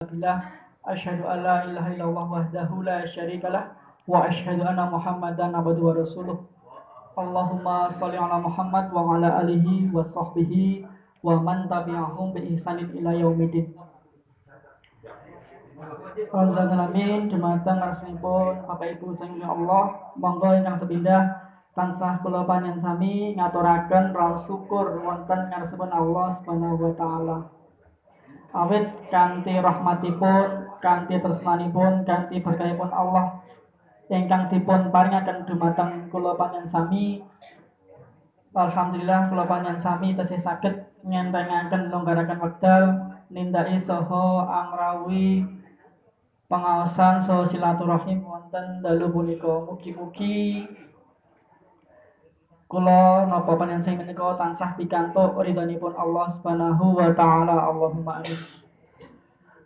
Billah, asyhadu an la ilaha illallah wahdahu la syarikalah wa asyhadu anna Muhammadan abduhu wa rasuluh. Allahumma shalli ala Muhammad wa ala alihi wa sahbihi wa man tabi'ahum bi ihsanin ila yaumiddin. Amin. Dumateng resmipun Bapak Ibu sing Allah, monggo ingkang sepindah tansah kula panjenengan sami ngaturaken raos syukur wonten ngarsipun Allah Subhanahu wa taala. Awit kanthi rahmatipun, kanthi tresnanipun, kanthi berkahipun Allah ingkang dipun paringaken dumateng kula panjenengan sami. Alhamdulillah kula panjenengan sami tasih saged ngentengaken longgaraken wekdal nindaki saha amrawi pangaosan saha silaturahim wonten dalu punika. Mugi-mugi kula napa panjenengan sing menika tansah pikantuk ridhonipun Allah Subhanahu wa taala. Allahumma amin.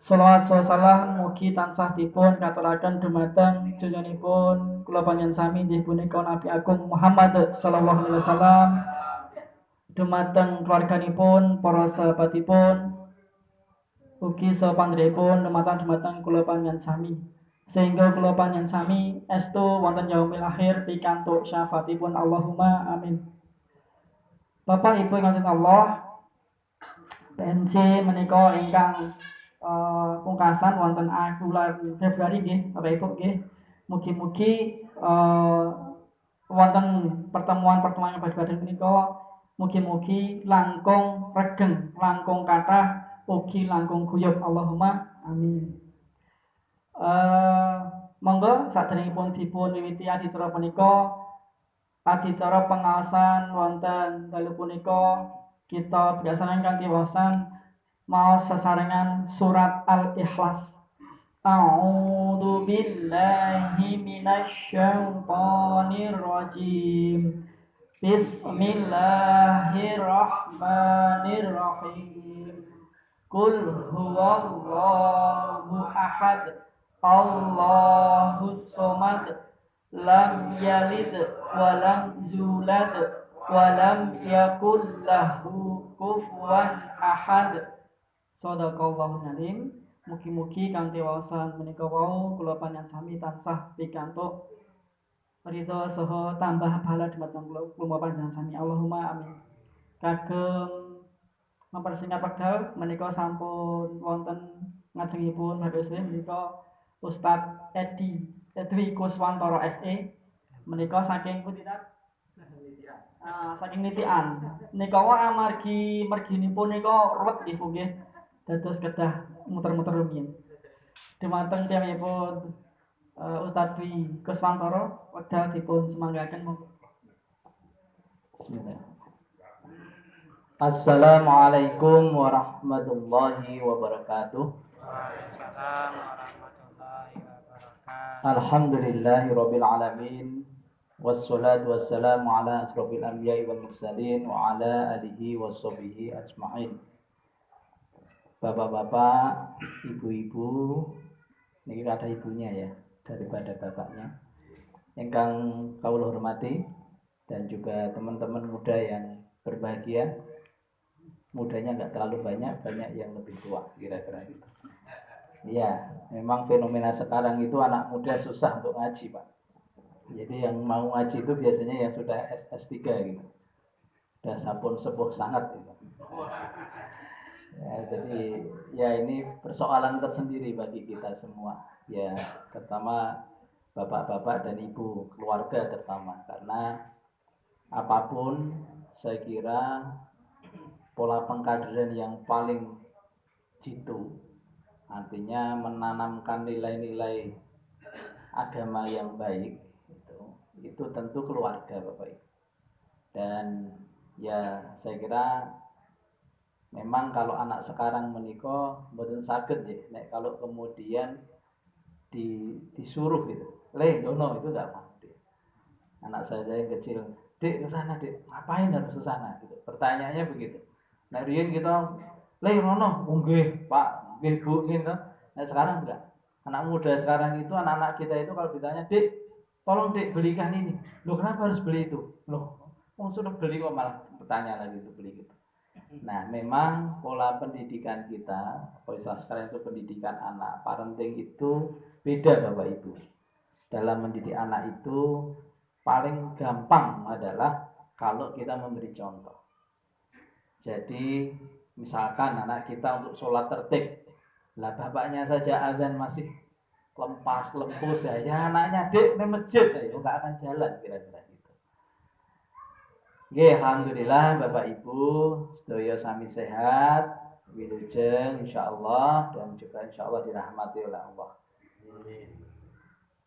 Shalawat salam mugi tansah dipun katuraken dumateng junjunganipun kula panjenengan sami inggih punika Nabi Agung Muhammad sallallahu alaihi wasallam, dumateng keluarganipun, para sahabatipun, ugi sapanjenenganipun dumateng kula panjenengan sami, sehingga kula panjenengan sami estu wonten yaumil akhir pikantuk syafaatipun. Allahumma amin. Bapak Ibu ingkang Allah, PNC menika ingkang pungkasan wonten bulan Februari nggih Bapak Ibu nggih. Mugi-mugi wonten pertemuan-pertemuan ibadah menika mugi-mugi langkung regeng, langkung kathah, ugi langkung guyub. Allahumma amin. Monggo saderengipun dipun wiwiti adicara punika, adicara pengaosan wonten dalu punika kita biasanen kanthi waosan maos sesarengan surat Al-Ikhlas. A'udzu billahi minasy syaithanir rajim. Bismillahirrahmanirrahim. Qul huwallahu ahad. Allahus samad. Lam yalid wa lam yulad wa lam yakul lahu kufuwan ahad. Shadaqallahul alim. Mugi-mugi kanthi waosan menika wau kula panjenengan sami tansah pikantuk ridho saha tambah pahala dumateng kula panjenengan sami. Allahumma amin. Kagem mempersingkat wekdal menika sampun wonten ngajengipun Bapak menika Ustadz Edwi Kuswantoro SE menika saking pundi saking nitian nika amargi merginipun nika ruwet nggih dados kedah muter-muter rumiyin. Dumateng tiyangipun Ustadz Dwi Kuswantoro wekdal dipun semanggaken. Bismillah. Assalamualaikum warahmatullahi wabarakatuh. Waalaikumsalam warahmatullahi wabarakatuh. Alhamdulillahirabbil alamin. Wassalatu wassalamu ala asrofil anbiya'i wal mursalin wa ala alihi washabihi ajma'in. Bapak-bapak, ibu-ibu, ini ada ibunya ya daripada bapaknya, ingkang kawula hormati, dan juga teman-teman muda yang berbahagia. Mudanya nggak terlalu banyak, banyak yang lebih tua kira-kira gitu. Iya, memang fenomena sekarang itu anak muda susah untuk ngaji, Pak. Jadi yang mau ngaji itu biasanya yang sudah S3 gitu. Udah sabun sepuh sangat gitu. Ya, jadi ya ini persoalan tersendiri bagi kita semua. Ya, terutama bapak-bapak dan ibu, keluarga terutama, karena apapun saya kira pola pengkaderan yang paling jitu, artinya menanamkan nilai-nilai agama yang baik, itu tentu keluarga Bapak Ibu. Dan ya saya kira memang kalau anak sekarang menika mboten saged ya, nek kalau kemudian disuruh gitu. Dono itu enggak mau. Anak saya yang kecil, "Dek, ke sana, Dek." "Ngapain harus ke sana?" gitu. Pertanyaannya begitu. Nek riyen kita, "Rono." "Nggih, Pak, nggih, Bu." gitu. Nah, sekarang enggak. Anak muda sekarang itu, anak-anak kita itu kalau ditanya, "Dek, tolong Dek belikan ini." "Loh, kenapa harus beli itu?" "Loh, sudah beli kok malah bertanya lagi itu beli gitu." Nah, memang pola pendidikan kita, istilah sekarang itu pendidikan anak, parenting itu beda Bapak Ibu. Dalam mendidik anak itu paling gampang adalah kalau kita memberi contoh. Jadi misalkan anak kita untuk sholat tertib, lah bapaknya saja azan masih lempas lempus ya anaknya dek di masjid ya nggak akan jalan kira-kira gitu. Oke, alhamdulillah Bapak Ibu sedaya sami sehat, wilujeng insyaallah dan juga insyaallah dirahmati oleh Allah.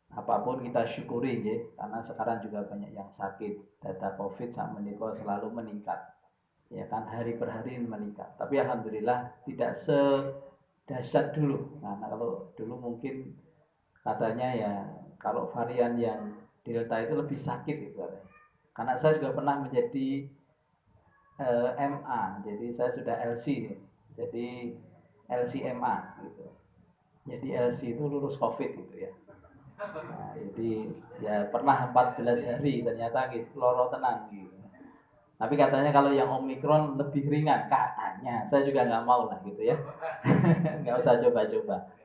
Apapun kita syukuri ya, karena sekarang juga banyak yang sakit. Data Covid saat menikah selalu meningkat. Ya kan hari per hari meningkat. Tapi alhamdulillah tidak sedahsyat dulu. Nah, kalau dulu mungkin katanya ya kalau varian yang Delta itu lebih sakit gitu. Karena saya juga pernah menjadi MA, jadi saya sudah LC nih. Jadi LCMA gitu. Jadi LC itu lulus COVID gitu ya. Nah, jadi ya pernah 14 hari ternyata gitu, loro tenang gitu. Tapi katanya kalau yang Omikron lebih ringan katanya. Saya juga nggak mau lah gitu ya. Nggak usah coba-coba.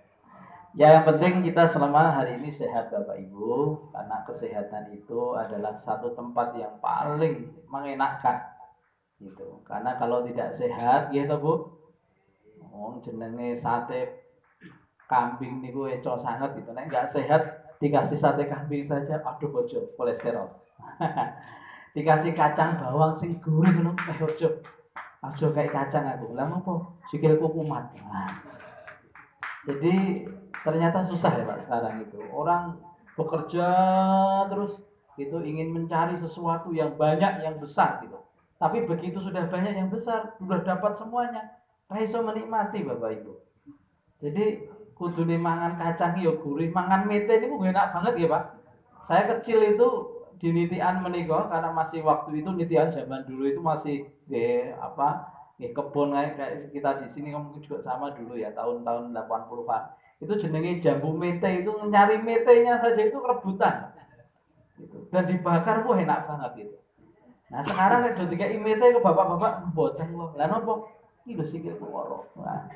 Ya yang penting kita selama hari ini sehat Bapak Ibu, karena kesehatan itu adalah satu tempat yang paling mengenakkan gitu. Karena kalau tidak sehat gitu Bu, jenenge sate kambing niku eco sangat gitu. Nek nggak sehat dikasih sate kambing saja, aduh bojo kolesterol. Dikasih kacang bawang sing gurih ngono, ojo. Ojo kayak kacang aku. Lah ngopo? Sikilku kumat. Nah, jadi ternyata susah ya Pak sekarang itu. Orang bekerja terus itu ingin mencari sesuatu yang banyak, yang besar gitu. Tapi begitu sudah banyak yang besar, sudah dapat semuanya, raiso menikmati Bapak Ibu. Jadi kudune mangan kacang yo gurih, mangan mete niku enak banget ya Pak. Saya kecil itu di nitian menika karena masih waktu itu nitian zaman dulu itu masih kebun kayak kita di sini mungkin juga sama dulu ya tahun-tahun 80-an. Itu jenenge jambu mete itu nyari metenya saja itu rebutan. Gitu. Dan dibakar wah enak banget gitu. Nah, sekarang nek do dikeki mete ke bapak-bapak mboten loh. Lah napa? Iki lho sikilku loro. Nah,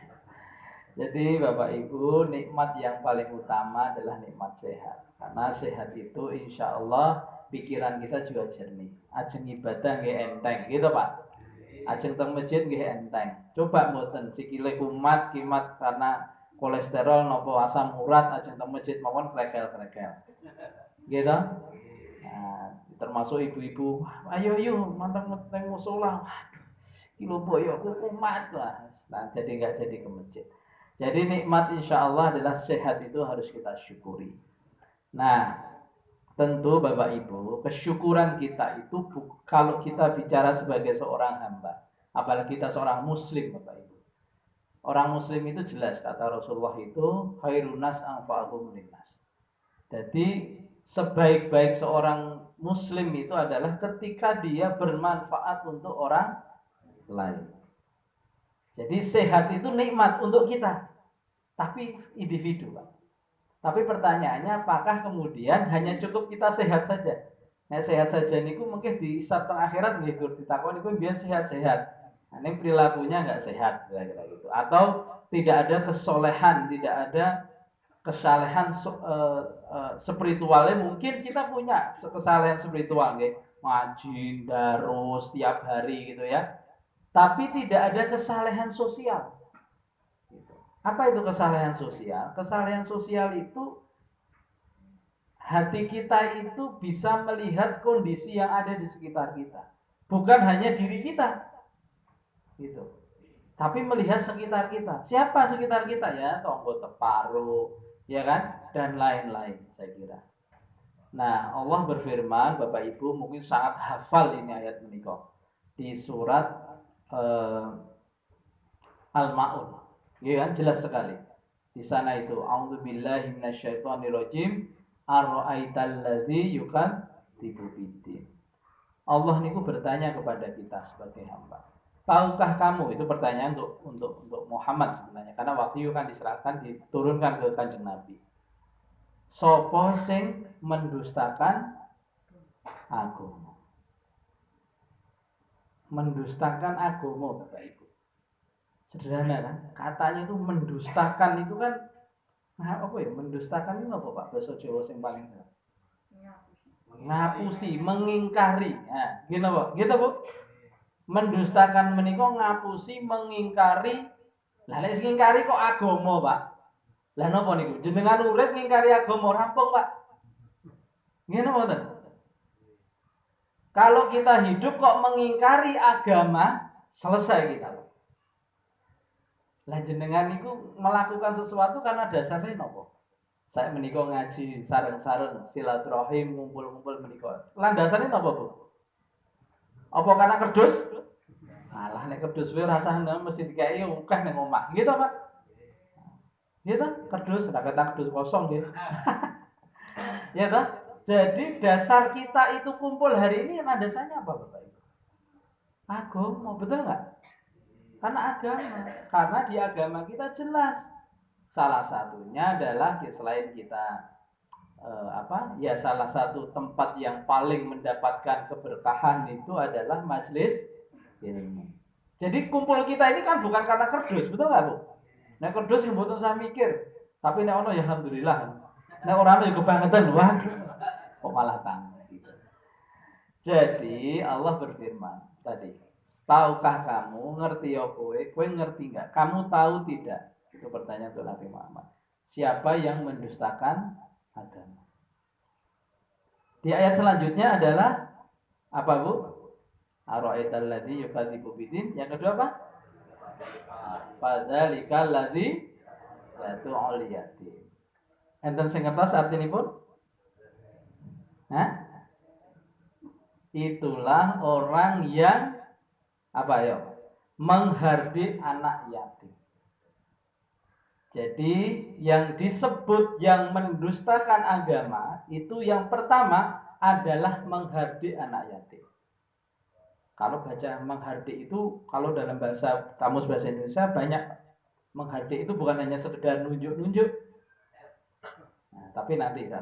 jadi Bapak Ibu nikmat yang paling utama adalah nikmat sehat. Karena sehat itu insya Allah pikiran kita juga jernih. Ajeng ibadah nggih enteng gitu Pak. Ajeng teng masjid nggih enteng. Coba mboten sikile kumat kimat karena kolesterol nopo asam urat ajeng teng masjid mawon krekel-krekel. Gitu. Nah, termasuk ibu-ibu, ayo manteng teng musala. Waduh, kilo boyo aku kumat lah. Nah, jadi enggak jadi ke masjid. Jadi nikmat insya Allah adalah sehat itu harus kita syukuri. Nah, tentu Bapak Ibu, kesyukuran kita itu kalau kita bicara sebagai seorang hamba, apalagi kita seorang muslim Bapak Ibu. Orang muslim itu jelas kata Rasulullah itu khairunas anfa'uhum linnas. Jadi sebaik-baik seorang muslim itu adalah ketika dia bermanfaat untuk orang lain. Jadi sehat itu nikmat untuk kita, tapi individu Pak. Tapi pertanyaannya apakah kemudian hanya cukup kita sehat saja? Nah, sehat saja niku mungkin di saat akhirat nggih ditakoni niku biar sehat-sehat. Nah, ini perilakunya nggak sehat kira-kira gitu. Atau tidak ada kesolehan, tidak ada kesalehan spiritualnya mungkin kita punya kesalehan spiritual nggih. Ngaji, darus tiap hari gitu ya. Tapi tidak ada kesalehan sosial. Apa itu kesalehan sosial? Kesalehan sosial itu hati kita itu bisa melihat kondisi yang ada di sekitar kita. Bukan hanya diri kita. Gitu. Tapi melihat sekitar kita. Siapa sekitar kita ya? Tonggo teparo, ya kan? Dan lain-lain saya kira. Nah, Allah berfirman, Bapak Ibu mungkin sangat hafal ini ayat menikah. Di surat Al-Ma'un. Ya kan jelas sekali. Di sana itu a'udzubillahi minasyaitonirrajim ara'aital ladzi yukadzibu biddin. Allah niku bertanya kepada kita sebagai hamba. Tahukah kamu, itu pertanyaan untuk Muhammad sebenarnya karena wahyu kan diserahkan diturunkan ke Kanjeng Nabi. Sopo sing mendustakan agama. mendustakan agama, Bapak Ibu. Sederhana kan? Katanya itu mendustakan itu kan apa ya? Mendustakan itu apa Pak? Bahasa Jawa yang paling ngapusi, mengingkari. Nah, gitu Bu. Gitu Bu. Mendustakan menika ngapusi, mengingkari. Lah nek ngingkari kok agama, Pak? Lah napa niku? Jenengan urip ngingkari agama rampung, Pak. Ngene mboten? Kalau kita hidup kok mengingkari agama, selesai kita. Lah jenengan niku melakukan sesuatu karena dasarnya napa? Saya menika ngaji sareng-sareng silaturahim ngumpul-ngumpul menika. Lan dasarnya napa, Bu? Apa karena kerdus? Alah nek kerdus wae rasane mesti dikai akeh ning omah. Gitu, Pak. Gitu, kerdus, ora kata kerdus kosong gitu. Ya toh? Jadi dasar kita itu kumpul hari ini dasarnya apa, Bapak Ibu? Agama, betul nggak? Karena agama. Karena di agama kita jelas. Salah satunya adalah selain kita salah satu tempat yang paling mendapatkan keberkahan itu adalah majelis ilmu. Jadi kumpul kita ini kan bukan karena kerdus, betul nggak Bu? Nek kerdus yang butuh saya mikir, tapi nek ono ya alhamdulillah. Nek ora ono ya kebangetan, waduh. Kok malah tanggung gitu. Jadi Allah berfirman tadi, tahukah kamu, ngerti ya kowe ngerti enggak? Kamu tahu tidak? Itu pertanyaan untuk Nabi Muhammad. Siapa yang mendustakan agama? Di ayat selanjutnya adalah apa Bu? Ara'aital ladzi yukadzibu bidin. Yang kedua apa? Padzalikal ladzi yatu'ul yatim. Enten sing ngertos artinipun? Hah? Itulah orang yang apa ya? Menghardik anak yatim. Jadi yang disebut yang mendustakan agama itu yang pertama adalah menghardik anak yatim. Kalau baca menghardik itu kalau dalam kamus bahasa Indonesia banyak menghardik itu bukan hanya sekedar nunjuk-nunjuk. Tapi nanti itu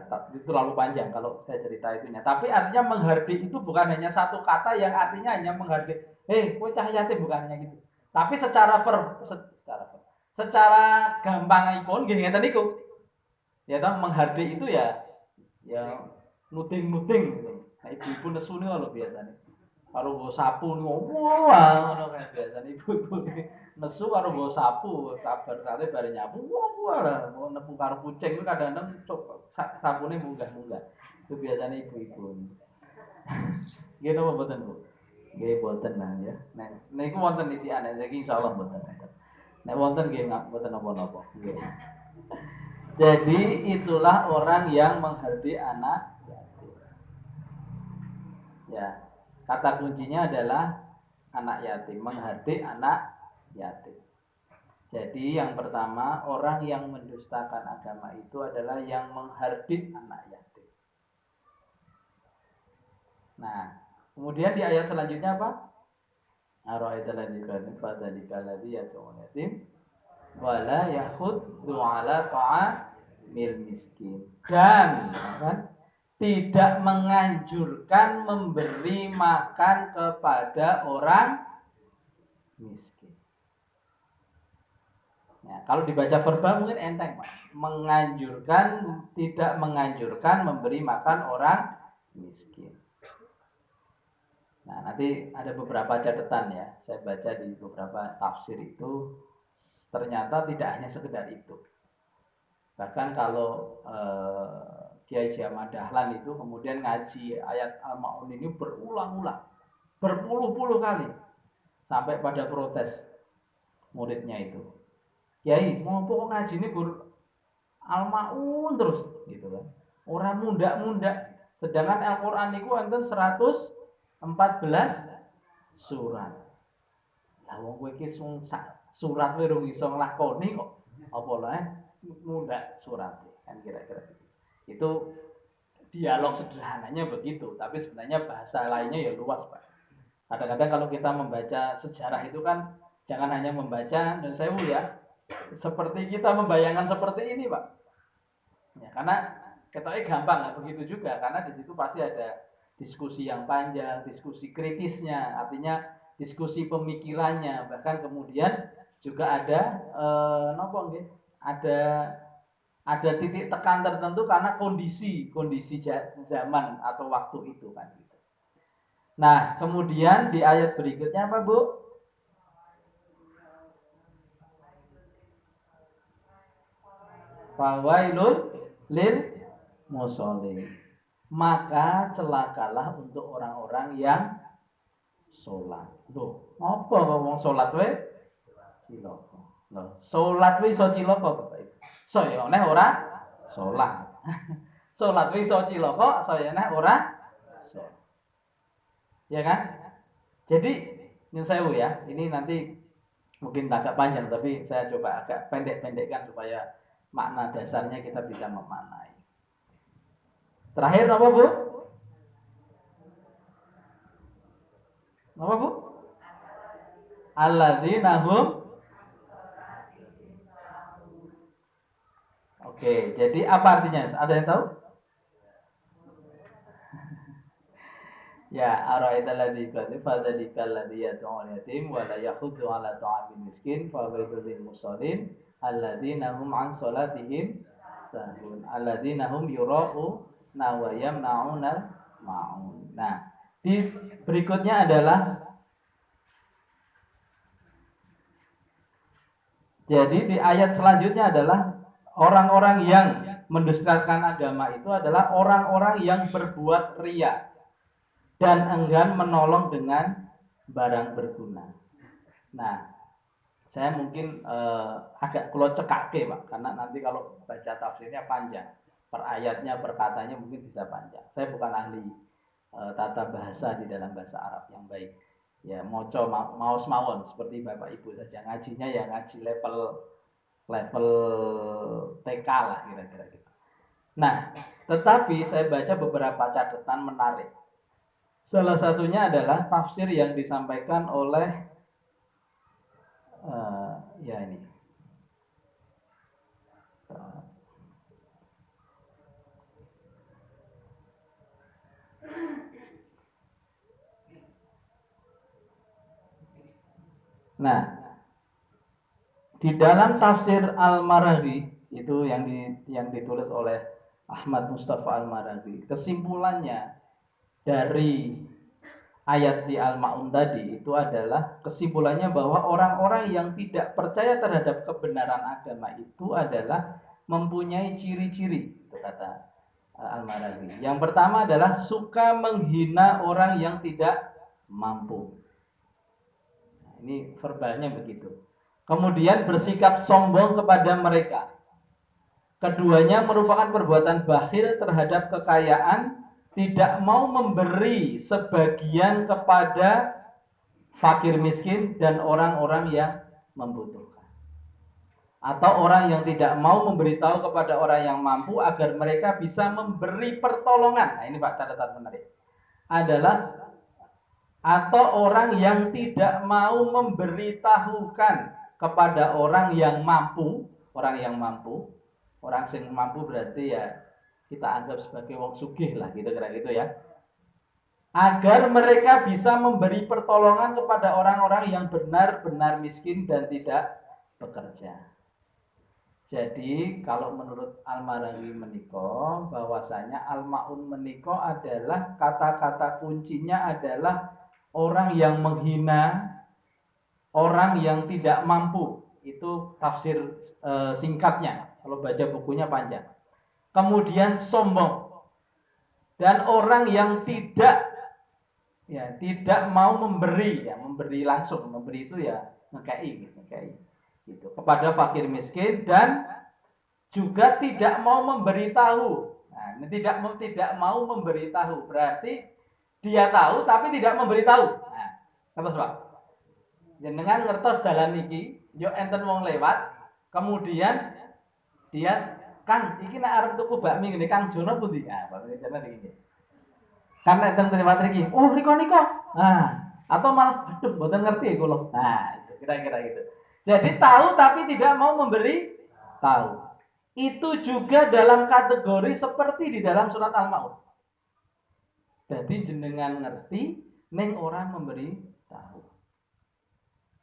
terlalu panjang kalau saya cerita itunya. Tapi artinya menghardik itu bukan hanya satu kata yang artinya hanya menghardik. Kowe cah yatim bukan hanya gitu. Tapi secara gampangipun gini ngeten niku. Ya toh menghardik itu ya nuding-nuding gitu. Nah, ibu-ibu nesu niku lho biasanya. Karo nggo sapu niku ngono kan biasanya ibu-ibu nesu karo nggo sapu, sabar kare bare nyapu. Wah, mau nepu karo kucing itu kadang-kadang sapune munggah-munggah. Itu biasanya ibu-ibu. Nggih napa mboten, Bu? Nggih mboten lah ya. Nek niku wonten nitiane saiki insyaallah mboten. Nek wonten nggih mboten napa-napa. Nggih. Jadi itulah orang yang menghardik anak yatim. Ya, kata kuncinya adalah anak yatim, menghardik anak yatim. Jadi yang pertama, orang yang mendustakan agama itu adalah yang menghardik anak yatim. Nah, kemudian di ayat selanjutnya apa? Ara'aital ladzi kana fadzalika ladzi yad'u yatim wala yahuddu 'ala ta'amil miskin. Dan tidak menganjurkan memberi makan kepada orang miskin. Ya, kalau dibaca verbal mungkin enteng, Pak. Tidak menganjurkan memberi makan orang miskin. Nah, nanti ada beberapa catatan ya. Saya baca di beberapa tafsir itu ternyata tidak hanya sekedar itu. Bahkan kalau Kiai Jamal Dahlan itu kemudian ngaji ayat Al-Ma'un ini berulang-ulang, berpuluh-puluh kali, sampai pada protes muridnya itu. Kiai, mau pokok ngaji ini Al-Ma'un terus, gitu kan? Orang munda-munda. Sedangkan Al-Quran itu enten 114 surat. Lah wong kowe iki surat kowe rung iso nglakoni kok. Apa lae munda surat kan kira-kira itu dialog sederhananya begitu, tapi sebenarnya bahasa lainnya ya luas, Pak. Kadang-kadang kalau kita membaca sejarah itu kan jangan hanya membaca dan sewu ya, seperti kita membayangkan seperti ini, Pak. Ya, karena ketoknya gampang nggak begitu juga, karena di situ pasti ada diskusi yang panjang, diskusi kritisnya. Artinya diskusi pemikirannya, bahkan kemudian juga ada ada titik tekan tertentu karena kondisi zaman atau waktu itu kan gitu. Nah, kemudian di ayat berikutnya apa, Bu? Fawailul lil musholin. Maka celakalah untuk orang-orang yang sholat. Loh, apa kok wong sholat we? Cilaka. Loh, sholat we iso cilaka Bapak Ibu. Saya neh ora sholat. Sholat we iso cilaka, saya neh ora sholat. Ya kan? Jadi nyun sewu ya, ini nanti mungkin agak panjang tapi saya coba agak pendek-pendekkan supaya makna dasarnya kita bisa memaknai. Terakhir apa, Bu? Apa, Bu? Alladzina hum. Oke, jadi apa artinya? Ada yang tahu? Ya, ara'aital ladzi yukallifu fadzalika alladzi yad'u al-yatim wa la yahuddu 'ala ta'amil miskin fa wailul lil musallin alladzina hum 'an shalatihim sahun alladzina hum yura'una wa yamna'unal ma'un. Nah, di berikutnya adalah jadi di ayat selanjutnya adalah orang-orang yang mendustakan agama itu adalah orang-orang yang berbuat riya dan enggan menolong dengan barang berguna. Nah, saya mungkin agak kulo cekake, Pak, karena nanti kalau baca tafsirnya panjang, per ayatnya, per katanya mungkin bisa panjang. Saya bukan ahli tata bahasa di dalam bahasa Arab yang baik. Ya, moco maos mawon seperti Bapak Ibu saja. Ngajinya ya ngaji level TK lah kira-kira gitu. Nah, tetapi saya baca beberapa catatan menarik. Salah satunya adalah tafsir yang disampaikan oleh ya ini. Nah, di dalam tafsir Al-Maraghi itu yang ditulis oleh Ahmad Mustafa Al-Maraghi, kesimpulannya dari ayat di Al-Ma'un tadi itu adalah kesimpulannya bahwa orang-orang yang tidak percaya terhadap kebenaran agama itu adalah mempunyai ciri-ciri, itu kata Al-Maraghi. Yang pertama adalah suka menghina orang yang tidak mampu. Nah, ini verbalnya begitu. Kemudian bersikap sombong kepada mereka. Keduanya merupakan perbuatan bakhil terhadap kekayaan, tidak mau memberi sebagian kepada fakir miskin dan orang-orang yang membutuhkan. Atau orang yang tidak mau memberitahu kepada orang yang mampu agar mereka bisa memberi pertolongan. Nah, ini Pak catatan menarik. Adalah atau orang yang tidak mau memberitahukan kepada orang yang mampu, orang yang mampu berarti ya kita anggap sebagai wong sugih lah, gitu kira gitu ya. Agar mereka bisa memberi pertolongan kepada orang-orang yang benar-benar miskin dan tidak bekerja. Jadi kalau menurut Al-Maraghi meniko, bahwasanya Al-Ma'un meniko adalah kata-kata kuncinya adalah orang yang menghina, orang yang tidak mampu. Itu tafsir singkatnya. Kalau baca bukunya panjang. Kemudian sombong dan orang yang tidak mau memberi, ya memberi langsung, memberi itu ya ngekei gitu kepada fakir miskin, dan juga tidak mau memberitahu. Nah, tidak mau memberitahu berarti dia tahu tapi tidak memberitahu. Nah, terus Pak, jenengan ngertos dalan niki, yo enten wong lewat, kemudian dia Kang, iki nek arep tuku bakmi ngene Kang Jono pundi? Ah, bakmi jenengan iki. Kan nek teng terima iki, oh riko. Nah, atau malah aduh mboten ngerti kula. Nah, itu kira-kira gitu. Jadi tahu tapi tidak mau memberi tahu. Itu juga dalam kategori seperti di dalam surat Al-Ma'un. Jadi jenengan ngerti ning ora memberi tahu.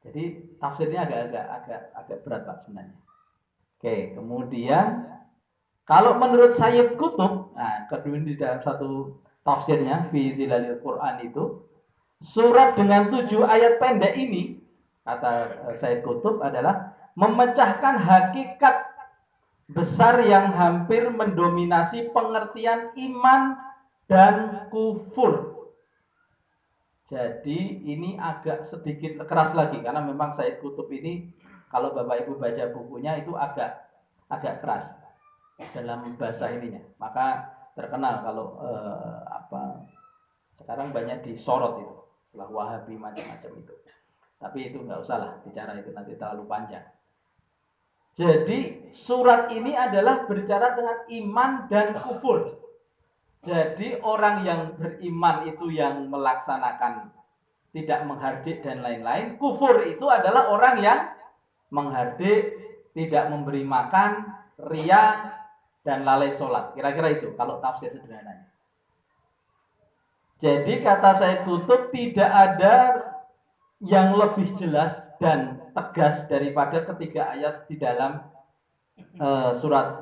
Jadi tafsirnya agak berat Pak sebenarnya. Oke, kemudian kalau menurut Sayyid Qutb, nah kedua di dalam satu tafsirnya fi Zilalil Quran itu, surat dengan 7 ayat pendek ini, kata Sayyid Qutb, adalah memecahkan hakikat besar yang hampir mendominasi pengertian iman dan kufur. Jadi ini agak sedikit keras lagi karena memang Sayyid Qutb ini kalau Bapak Ibu baca bukunya itu agak keras dalam bahasa ininya. Maka terkenal kalau sekarang banyak disorot itu, setelah Wahabi macam-macam itu. Tapi itu nggak usah lah bicara itu, nanti terlalu panjang. Jadi surat ini adalah berbicara dengan iman dan kufur. Jadi orang yang beriman itu yang melaksanakan tidak menghardik dan lain-lain. Kufur itu adalah orang yang menghardik, tidak memberi makan, riya, dan lalai sholat. Kira-kira itu kalau tafsir sederhananya. Jadi kata Sayyid Qutb, tidak ada yang lebih jelas dan tegas daripada ketiga ayat di dalam surat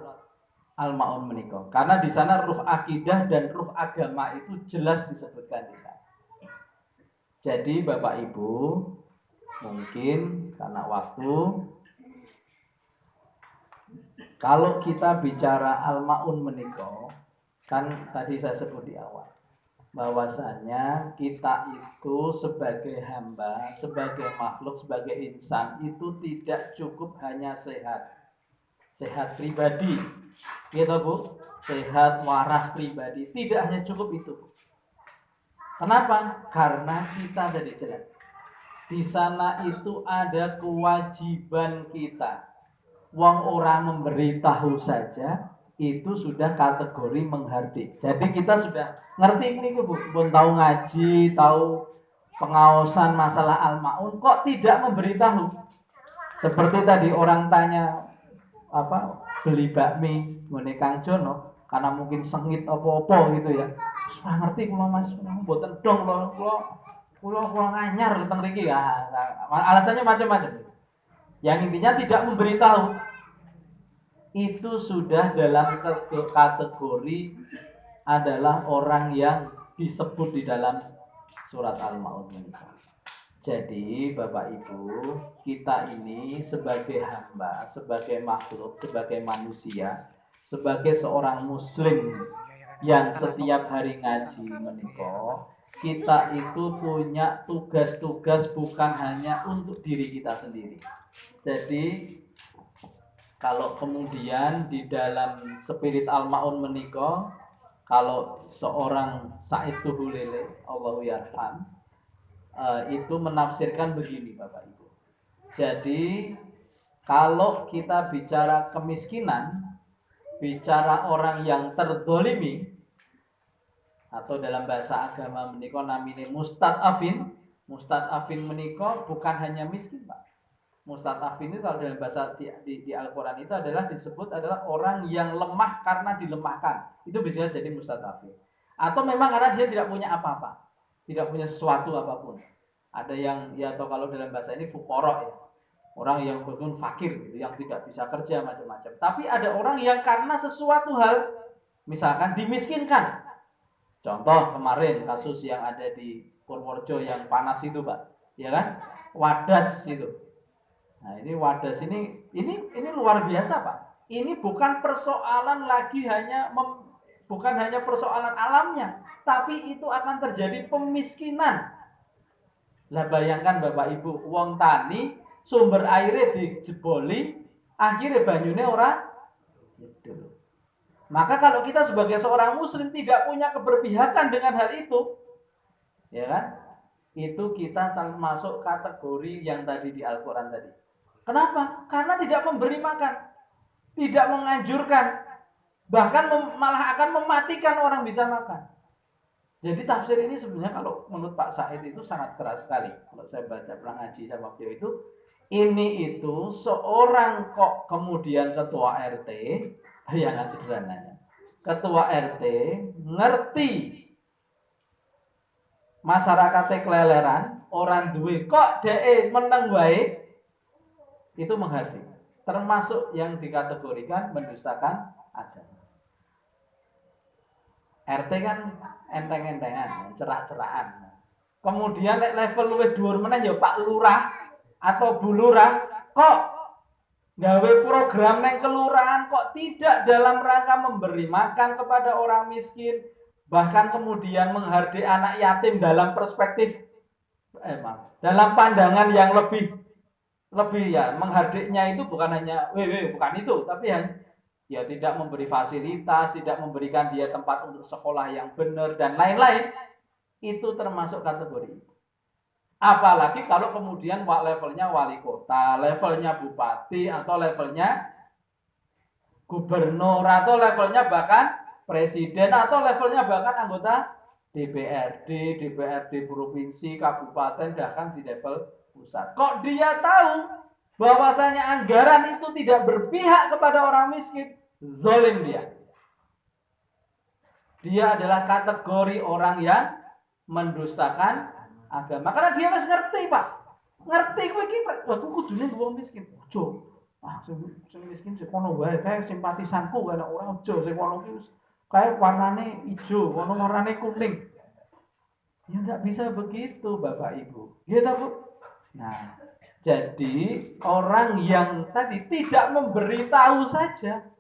Al-Ma'un menika. Karena di sana ruh akidah dan ruh agama itu jelas disebutkan di sana. Jadi Bapak Ibu, mungkin karena waktu, kalau kita bicara Al-Ma'un menika, kan tadi saya sebut di awal, bahwasanya kita itu sebagai hamba, sebagai makhluk, sebagai insan itu tidak cukup hanya sehat pribadi, gitu Bu, sehat waras pribadi, tidak hanya cukup itu. Kenapa? Karena kita tadi jelas di sana itu ada kewajiban kita. Wong orang memberitahu saja itu sudah kategori menghardik. Jadi kita sudah ngerti ini Bu, pun tahu ngaji, tahu pengawasan masalah Al-Ma'un, kok tidak memberitahu? Seperti tadi orang tanya beli bakmi ngene Kang Jono karena mungkin sengit apa-apa gitu ya. Wah ngerti kula Mas, mboten dong kula nganyar teng mriki ya. Alasannya macam-macam. Yang intinya tidak memberitahu. Itu sudah dalam kategori adalah orang yang disebut di dalam surat Al-Ma'un ini. Jadi Bapak Ibu, kita ini sebagai hamba, sebagai makhluk, sebagai manusia, sebagai seorang muslim yang setiap hari ngaji menika, kita itu punya tugas-tugas bukan hanya untuk diri kita sendiri. Jadi kalau kemudian di dalam spirit Al-Ma'un menika, kalau seorang Said Tuhulele, Allahu yarham, itu menafsirkan begini Bapak Ibu. Jadi kalau kita bicara kemiskinan, bicara orang yang terdolimi, atau dalam bahasa agama menika namine mustad'afin. Mustad'afin menika bukan hanya miskin Pak. Mustad'afin itu kalau dalam bahasa di Al-Quran itu adalah disebut adalah orang yang lemah karena dilemahkan. Itu bisa jadi mustad'afin. Atau memang karena dia tidak punya apa-apa, tidak punya sesuatu apapun. Ada yang ya atau kalau dalam bahasa ini fuqara ya, orang yang betul fakir, yang tidak bisa kerja macam-macam. Tapi ada orang yang karena sesuatu hal, misalkan dimiskinkan. Contoh kemarin kasus yang ada di Purworejo yang panas itu Pak, ya kan? Wadas itu. Nah ini Wadas ini luar biasa Pak. Ini bukan persoalan lagi bukan hanya persoalan alamnya, tapi itu akan terjadi pemiskinan. Lah bayangkan Bapak Ibu, wong tani sumber airnya dijeboli, akhirnya banyune ora gitu. Maka kalau kita sebagai seorang muslim tidak punya keberpihakan dengan hal itu, ya kan? Itu kita termasuk kategori yang tadi di Al-Quran tadi. Kenapa? Karena tidak memberi makan, tidak menganjurkan, bahkan malah akan mematikan orang bisa makan. Jadi tafsir ini sebenarnya kalau menurut Pak Said itu sangat keras sekali. Kalau saya baca pernah ngaji sama beliau itu seorang kok kemudian ketua RT, bayangan sederhananya. Ketua RT ngerti masyarakatnya keleleran, orang duwe kok dhek meneng wae, itu menghardik. Termasuk yang dikategorikan mendustakan agama. RT kan enteng-entengan, cerak-cerakan. Kemudian level luwih dhuwur meneh ya Pak Lurah atau Bu Lurah, kok gawe program neng kelurahan kok tidak dalam rangka memberi makan kepada orang miskin, bahkan kemudian menghardik anak yatim dalam perspektif dalam pandangan yang lebih ya, menghardiknya itu bukan hanya bukan itu, tapi ya tidak memberi fasilitas, tidak memberikan dia tempat untuk sekolah yang benar dan lain-lain, itu termasuk kategori. Apalagi kalau kemudian levelnya wali kota, levelnya bupati, atau levelnya gubernur, atau levelnya bahkan presiden, atau levelnya bahkan anggota DPRD provinsi, kabupaten, bahkan di level pusat. Kok dia tahu bahwasanya anggaran itu tidak berpihak kepada orang miskin, zalim dia. Dia adalah kategori orang yang mendustakan agama. Karena dia masih ngerti, Pak. Ngerti kowe iki, aku kudune wong miskin. Ojo. Sing miskin sing kono wae kae simpatisanku kana ora ojo sing kono ki kae warnane ijo, kono warnane kuning. Ya enggak bisa begitu, Bapak Ibu. Gitu, Bu. Nah, jadi orang yang tadi tidak memberitahu saja.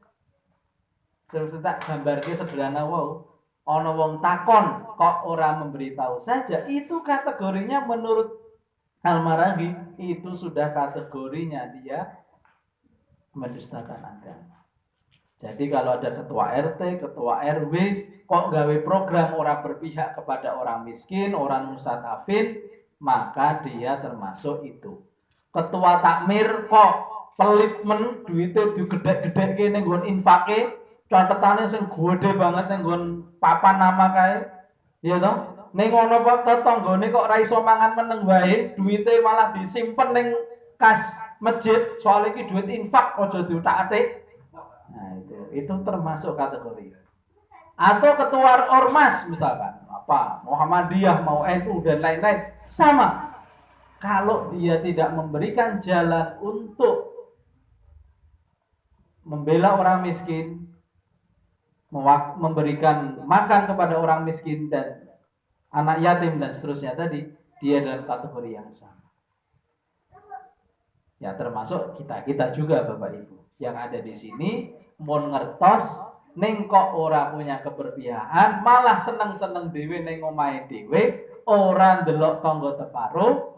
Saya tak gambarke sederhana wow. Ono wong takon kok orang memberitahu saja, itu kategorinya menurut Al-Maraghi itu sudah kategorinya dia mendustakan agama. Jadi kalau ada ketua RT, ketua RW kok gawe program orang berpihak kepada orang miskin, orang mustadafin, maka dia termasuk itu. Ketua takmir kok pelit men duitnya digedek-gedek ning nggon infake, catetane sing gede banget ning nggon papan nama kae. Ya toh? Ning ngono kok tetanggane kok ora iso mangan meneng wae, duite malah disimpen ning kas masjid, soalnya iki duit infak aja diutak-atik. Nah, itu termasuk kategori. Atau ketua ormas misalkan, apa Muhammadiyah mau NU dan lain-lain, sama. Kalau dia tidak memberikan jalan untuk membela orang miskin, memberikan makan kepada orang miskin dan anak yatim dan seterusnya tadi, dia dalam kategori yang sama. Ya termasuk kita juga Bapak Ibu yang ada di sini, mau ngertos ning kok ora punya keberpihakan, malah seneng-seneng dhewe ning omahe dhewe, ora ndelok tangga teparo.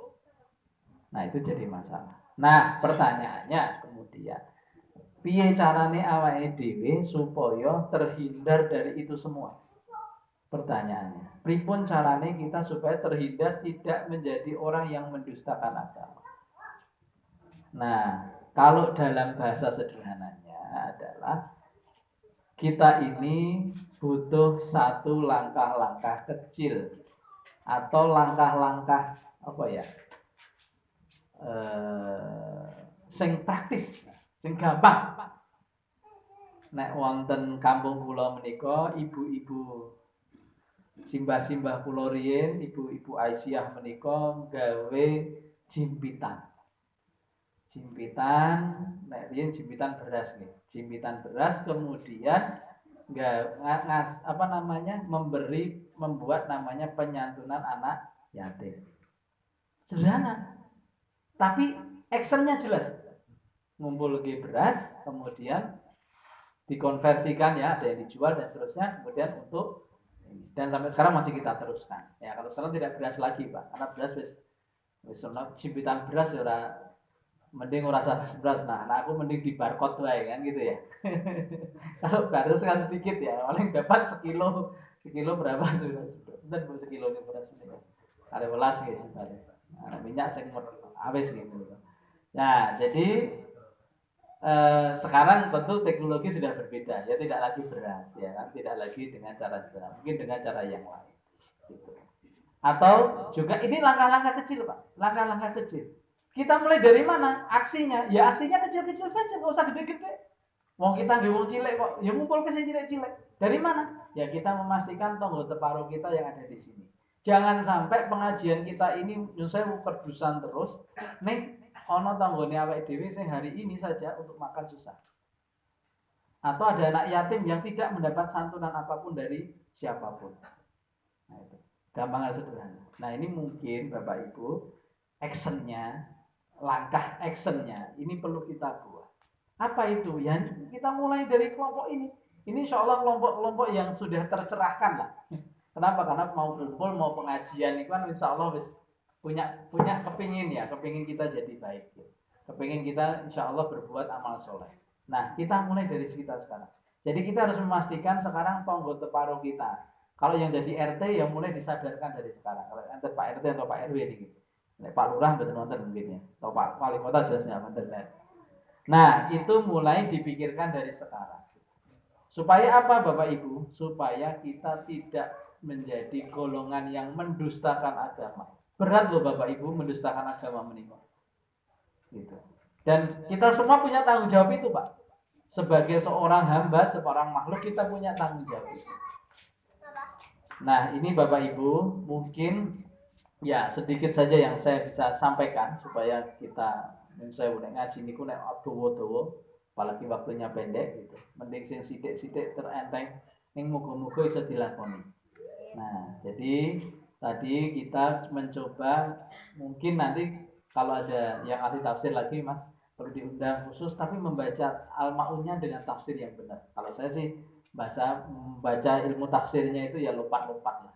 Nah, itu jadi masalah. Nah, pertanyaannya kemudian, piye carane awake dhewe supaya terhindar dari itu semua? Pertanyaannya, pripun carane kita supaya terhindar tidak menjadi orang yang mendustakan agama? Nah, kalau dalam bahasa sederhananya adalah kita ini butuh satu langkah-langkah kecil atau langkah-langkah apa ya? Sing praktis, sing gampang. Nek wonten kampung kula menika ibu-ibu simbah-simbah kula riyin, ibu-ibu Aisyah menika gawe jimpitan. Jimpitan, nek riyen jimpitan beras nih. Jimpitan beras kemudian membuat namanya penyantunan anak yatim. Sederhana. Tapi actionnya jelas. Ngumpul lagi beras, kemudian dikonversikan ya, ada yang dijual dan seterusnya, kemudian untuk dan sampai sekarang masih kita teruskan. Ya, kalau sekarang tidak beras lagi, Pak. Karena beras wis jimpitan beras ya mending rasa beras. Nah, aku mending di barcode wae kan gitu ya. Kalau beras kan sedikit ya, paling dapat sekilo berapa sudah. Dan sekilo beras ini. Ada welas gitu misalnya. Nah, minyak sing habis gitu. Nah, jadi sekarang tentu teknologi sudah berbeda ya, tidak lagi beras ya kan, tidak lagi dengan cara mungkin dengan cara yang lain gitu. Atau juga ini langkah-langkah kecil Pak, langkah-langkah kecil. Kita mulai dari mana? Aksinya, ya aksinya kecil-kecil saja, nggak usah gede-gede. Wong kita di wong cilik kok, ya ngumpul ke sini cilik-cilik. Dari mana? Ya kita memastikan tonggo teparo kita yang ada di sini. Jangan sampai pengajian kita ini nyusai kedusan terus. Nih, ono tanggone awake dhewe sing hari ini saja untuk makan susah. Atau ada anak yatim yang tidak mendapat santunan apapun dari siapapun. Nah, itu gampang sederhana. Nah, ini mungkin Bapak Ibu actionnya, langkah actionnya ini perlu kita buat. Apa itu? Ya kita mulai dari kelompok ini. Ini insya Allah kelompok-kelompok yang sudah tercerahkan lah. Kenapa? Karena mau kumpul, mau pengajian itu kan insya Allah punya kepingin kita jadi baik. Kepingin kita insya Allah berbuat amal soleh. Nah, kita mulai dari sekitar sekarang. Jadi kita harus memastikan sekarang tonggo teparo kita. Kalau yang jadi RT ya mulai disadarkan dari sekarang. Kalau ente Pak RT atau Pak RW ini gitu. Pak Lurah betul nonton mungkin ya. Atau Pak Wali Kota jelasnya betul. Nah, itu mulai dipikirkan dari sekarang. Supaya apa Bapak Ibu? Supaya kita tidak menjadi golongan yang mendustakan agama. Berat loh Bapak Ibu mendustakan agama menikah. Gitu. Dan kita semua punya tanggung jawab itu Pak. Sebagai seorang hamba, seorang makhluk kita punya tanggung jawab itu. Nah ini Bapak Ibu mungkin ya sedikit saja yang saya bisa sampaikan supaya kita saya udah ngaji niku nek dawa-dawa apalagi waktunya pendek gitu. Mending sing sithik-sithik terenteng ning muga-muga iso dilakoni. Nah, jadi tadi kita mencoba mungkin nanti kalau ada yang ahli tafsir lagi Mas perlu diundang khusus tapi membaca al-ma'unnya dengan tafsir yang benar. Kalau saya sih membaca ilmu tafsirnya itu ya lompat-lompat lah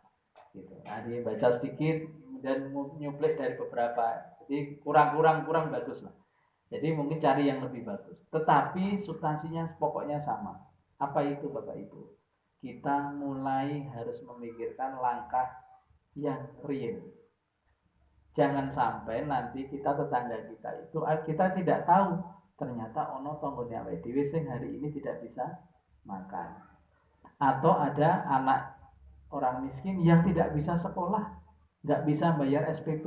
gitu. Nah, dibaca sedikit dan nyuplik dari beberapa. Jadi kurang bagus lah. Jadi mungkin cari yang lebih bagus. Tetapi substansinya pokoknya sama. Apa itu Bapak Ibu? Kita mulai harus memikirkan langkah yang real. Jangan sampai nanti tetangga kita itu kita tidak tahu ternyata ono tonggone awake dhewe sing hari ini tidak bisa makan. Atau ada anak orang miskin yang tidak bisa sekolah, nggak bisa bayar SPP.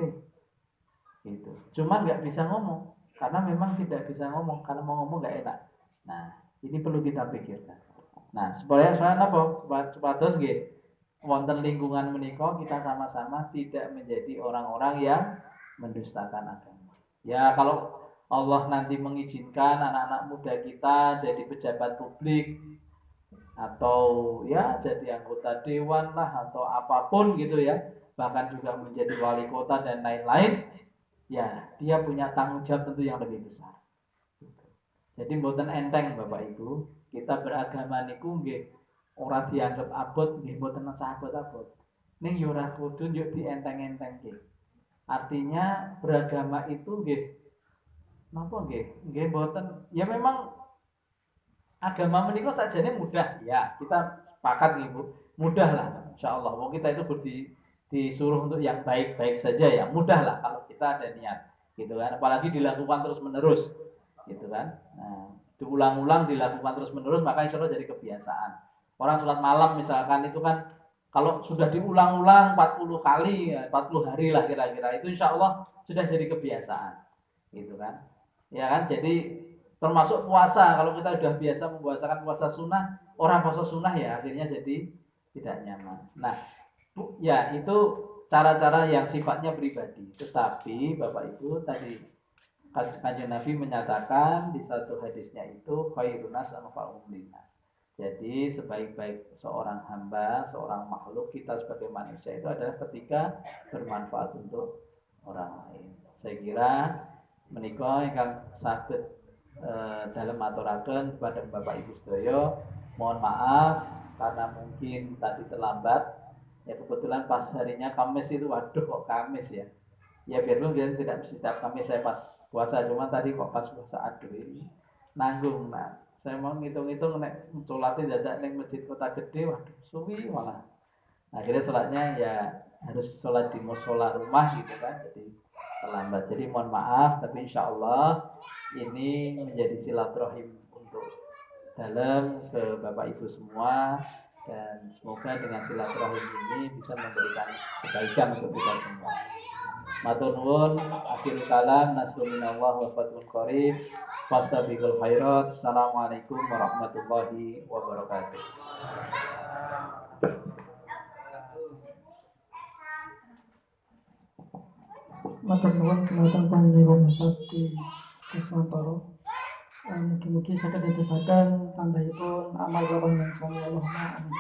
Gitu. Cuman nggak bisa ngomong karena memang tidak bisa ngomong karena mau ngomong nggak enak. Nah, ini perlu kita pikirkan. Nah, supaya apa? Supados nggih wonten lingkungan menika kita sama-sama tidak menjadi orang-orang yang mendustakan agama. Ya, kalau Allah nanti mengizinkan anak-anak muda kita jadi pejabat publik atau ya jadi anggota dewan lah atau apapun gitu ya, bahkan juga menjadi wali kota dan lain-lain, ya dia punya tanggung jawab tentu yang lebih besar. Jadi mboten enteng Bapak Ibu, kita beragama niku nggih ora dianggap abot nggih mboten abot-abot. Ning yo ora kudu yo dienteng-entengke. Artinya beragama itu nggih napa nggih? Nggih mboten ya memang agama menika sakjane mudah ya. Kita sepakat nggih Bu. Mudah lah insyaallah. Wong kita itu disuruh untuk yang baik-baik saja ya. Mudah lah kalau kita ada niat gitu kan. Apalagi dilakukan terus-menerus gitu kan. Nah, diulang-ulang dilakukan terus-menerus maka insya Allah jadi kebiasaan. Orang sholat malam misalkan itu kan kalau sudah diulang-ulang 40 kali, 40 hari lah kira-kira itu insya Allah sudah jadi kebiasaan, gitu kan? Ya kan? Jadi termasuk puasa kalau kita sudah biasa mempuasakan puasa sunnah, orang puasa sunnah ya akhirnya jadi tidak nyaman. Nah, ya itu cara-cara yang sifatnya pribadi. Tetapi Bapak Ibu tadi Kanjeng Nabi menyatakan di satu hadisnya itu khairun nas anfa'uhum linnas. Jadi sebaik-baik seorang hamba, seorang makhluk kita sebagai manusia itu adalah ketika bermanfaat untuk orang lain. Saya kira menika ingkang saged dalam aturaken kepada Bapak Ibu sedaya, mohon maaf karena mungkin tadi terlambat. Ya kebetulan pas harinya Kamis itu waduh kok Kamis ya. Ya biarpun tidak setiap Kamis saya pas puasa, cuma tadi kok pas puasa aduh ini nanggung nah. Saya mau ngitung-ngitung nek sholatnya dadak ning masjid kota gede waduh suwi malah. Akhirnya sholatnya ya harus sholat di mushola rumah gitu kan. Jadi terlambat. Jadi mohon maaf tapi insya Allah ini menjadi silaturahim untuk dalam ke Bapak Ibu semua dan semoga dengan silaturahim ini bisa memberikan kebaikan untuk kita semua. Matur nuwun, akhirul kalam, nasrulillah wa fathul qarib. Fastabiqul khairat. Assalamualaikum warahmatullahi wabarakatuh. matur nuwun dumateng panjenengan Sakti Kuswantoro. Mugi-mugi saged dadosaken tambahipun amal kula panjenengan sami Allahumma amin.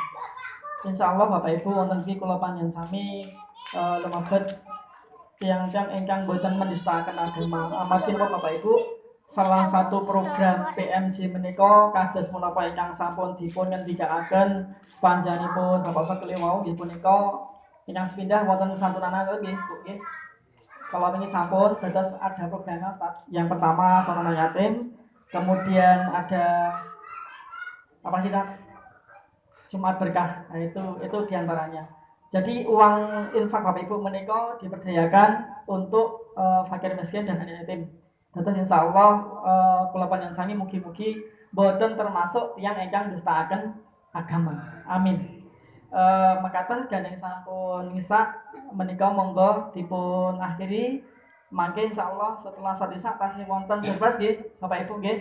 Insyaallah Bapak Ibu wonten iki kula panjenengan sami lumebet tiyang-tiyang ingkang boten menistakaken agama. Amargi Bapak Ibu salah satu program PMJ menika kados menapa ingkang sampun dipun ngendikaaken panjenenganipun Bapak Fakili wau nggih punika ingkang sepindah wonten santunan nggih Bu nggih. Kalau ini sampun terus ada programnya yang pertama santunan yatim, kemudian ada apa kita Jumat berkah. Nah, itu diantaranya. Jadi uang infak Bapak Ibu menika diperdayakan untuk fakir miskin dan anak yatim. Terus insya Allah kula panjenengan sami mugi-mugi boten termasuk yang ingkang dustaaken agama. Amin. Makaten gandeng sampun ngisa menika monggo dipun akhiri mangke insyaallah setelah salat isya tasih wonten bebas nggih Bapak Ibu nggih.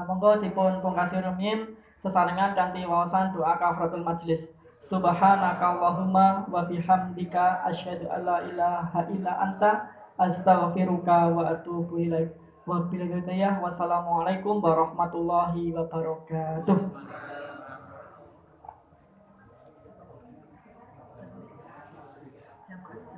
Monggo dipun pungkasi rumiyin sesarengan kanthi wawasan doa kafaratul majelis. Subhanakallahumma wa bihamdika asyhadu alla ilaha illa anta astaghfiruka wa atubu ilaik. Wassalamualaikum warahmatullahi wabarakatuh.